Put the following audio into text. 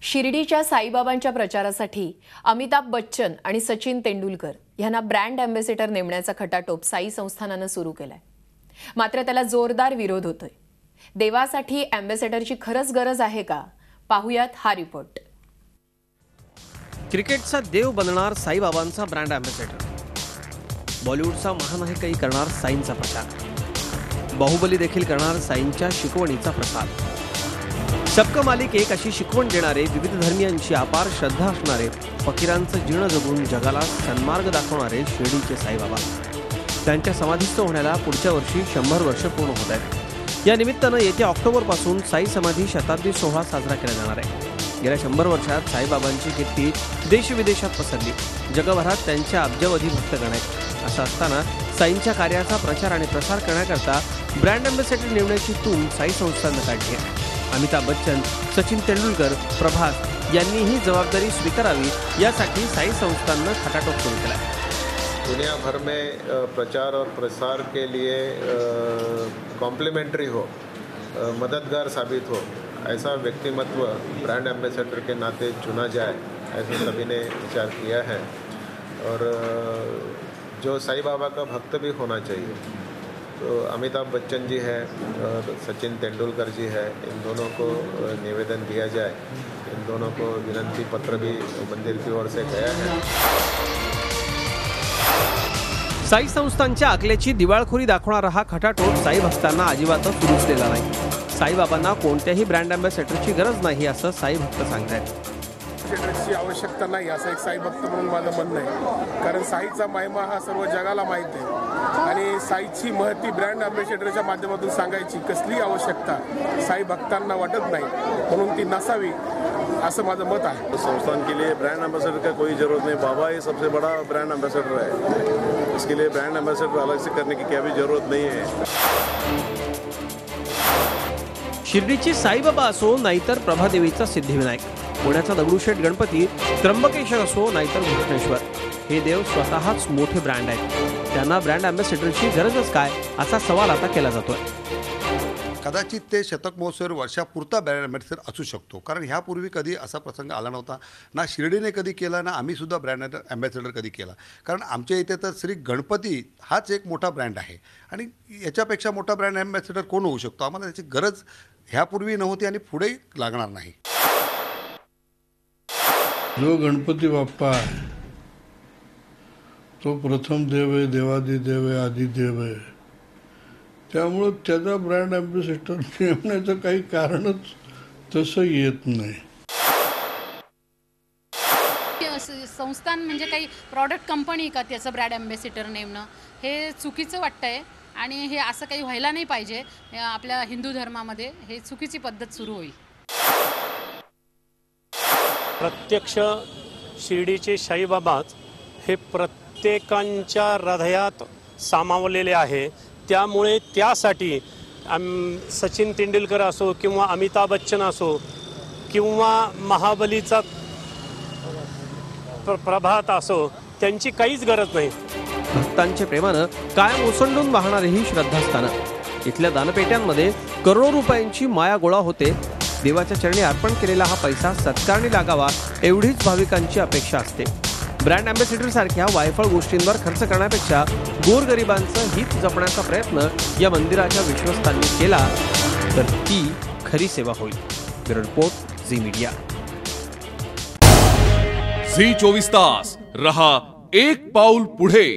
शिर्डीच्या साईबाबांच्या प्रचारासाठी अमिताभ बच्चन आणि सचिन तेंडुलकर यांना ब्रँड अँबॅसेडर नेमण्याचा खटाटोप साई संस्थानाने सुरू केलाय। मात्र त्याला जोरदार विरोध होतोय। देवासाठी अँबॅसेडरची खरंच गरज आहे का? पाहुयात हा रिपोर्ट। क्रिकेटचा देव बनणार साईबाबांचा ब्रँड अँबॅसेडर। बॉलिवूडचा महानायकही करणार साईंचा प्रचार। बाहुबली देखील करणार साईंच्या शिकवणीचा प्रसार। सबका मालिक एक अशी शिकवण देणारे, विविध धर्मियांची अपार श्रद्धा असणारे, फकीरांचं जीर्ण जगून जगाला सन्मार्ग दाखवणारे शिर्डीचे साईबाबा। त्यांच्या समाधीस्थ होण्याला पुढच्या वर्षी 100 वर्ष पूर्ण होत आहेत। या निमित्तानं येत्या ऑक्टोबरपासून साई समाधी शताब्दी सोहळा साजरा केला जाणार आहे। गेल्या 100 वर्षात साईबाबांची कीर्ती देश-विदेशात पसरली। जगभरात त्यांच्या अब्जावधी भक्तगण आहेत। असं असताना साईंच्या कार्याचा प्रचार आणि प्रसार करण्याकरता ब्रँड अँबॅसेडर नेमण्याची तूम साई संस्थानं काढली आहे। अमिताभ बच्चन, सचिन तेंडुलकर, प्रभास यांनी ही जबाबदारी स्वीकारावी यासाठी साई संस्थानं खटाटोप सुरू केला है। दुनिया भर में प्रचार और प्रसार के लिए कॉम्प्लीमेंट्री हो, मददगार साबित हो, ऐसा व्यक्तिमत्व ब्रांड एम्बेसडर के नाते चुना जाए, ऐसा सभी ने विचार किया है। और जो साई बाबा का भक्त भी होना चाहिए, तो अमिताभ बच्चन जी है और सचिन तेंदुलकर जी है, इन दोनों को निवेदन दिया जाए। इन दोनों को विनंती पत्र भी मंदिर की ओर से गया है। साई संस्थांच्या आकल्याची दिवाळखोरी दाखवणारा हा खटाटोप साई भक्तांना अजिबातच सुरुचलेला नाही। साईबाबांना कोणत्याही ब्रँड अँबॅसेडरची गरज नाही असं साई भक्त सांगतात। अँबॅसेडरची आवश्यकता नाही असं एक साई भक्त म्हणून माझं म्हणणं आहे। कारण साईचा महिमा हा सर्व जगाला माहीत आहे आणि साईची महती ब्रँड अँबॅसेडरच्या माध्यमातून सांगायची कसली आवश्यकता साई भक्तांना वाटत नाही, म्हणून ती नसावी असं माझं मत आहे। संस्थान के लिए ब्रांड एम्बेसडर का कोई जरूरत नहीं। बाबा ही सबसे बड़ा ब्रांड एम्बेसडर है। इसके लिए ब्रांड एम्बेसडर अलग से करने की क्या भी जरूरत नहीं है। शिर्डीची साईबाबा असो नाहीतर प्रभादेवीचा सिद्धिविनायक, पुण्याचा दगडूशेठ गणपती, त्र्यंबकेश्वर असो नाहीतर घृष्णेश्वर, हे देव स्वतःच मोठे ब्रँड आहेत। त्यांना ब्रँड अँबॅसेडरची गरजच काय असा सवाल आता केला जातोय। कदाचित ते शतक महोत्सव वर्षापुरता ब्रँड अँबॅसेडर असू शकतो, कारण ह्यापूर्वी कधी असा प्रसंग आला नव्हता। ना शिर्डीने कधी केला, ना आम्ही सुद्धा ब्रँड अँबॅसेडर कधी केला। कारण आमच्या इथे तर श्री गणपती हाच एक मोठा ब्रँड आहे आणि याच्यापेक्षा मोठा ब्रँड अँबॅसेडर कोण होऊ शकतो? आम्हाला त्याची गरज ह्यापूर्वी नव्हती आणि पुढे लागणार नाही। जो गणपती बाप्पा आहे तो प्रथम देव आहे, देवादिदेव आहे, आदिदेव आहे। त्यामुळे त्याचा ब्रँड अँबॅसेडर नेमण्याचं काही कारणच तसं येत नाही। संस्थान म्हणजे काही प्रॉडक्ट कंपनी का त्याचं ब्रँड अँबॅसेडर नेमणं हे चुकीचं वाटतंय आणि हे असं काही व्हायला नाही पाहिजे। आपल्या हिंदू धर्मामध्ये हे चुकीची पद्धत सुरू होईल। प्रत्यक्ष शिर्डीचे साईबाबाच हे प्रत्येकांच्या हृदयात सामावलेले आहे। त्यामुळे त्यासाठी सचिन तेंडुलकर असो किंवा अमिताभ बच्चन असो किंवा महाबलीचा प्रभात असो, त्यांची काहीच गरज नाही। भक्तांच्या प्रेमानं कायम ओसंडून वाहणारी ही श्रद्धास्थानं, इथल्या दानपेट्यांमध्ये करोडो रुपयांची माया गोळा होते। देवाच्या चरणी अर्पण केलेला हा पैसा सत्कारणी लागावा एवढीच भाविकांची अपेक्षा असते। ब्रँड अँबॅसेडर सारख्या वायफळ गोष्टींवर खर्च करण्यापेक्षा गोरगरिबांचं हित जपण्याचा प्रयत्न या मंदिराच्या विश्वस्तांनी केला तर ती खरी सेवा होईल। Bureau report, Zee media. Zee 24 तास रहा एक पाऊल पुढे।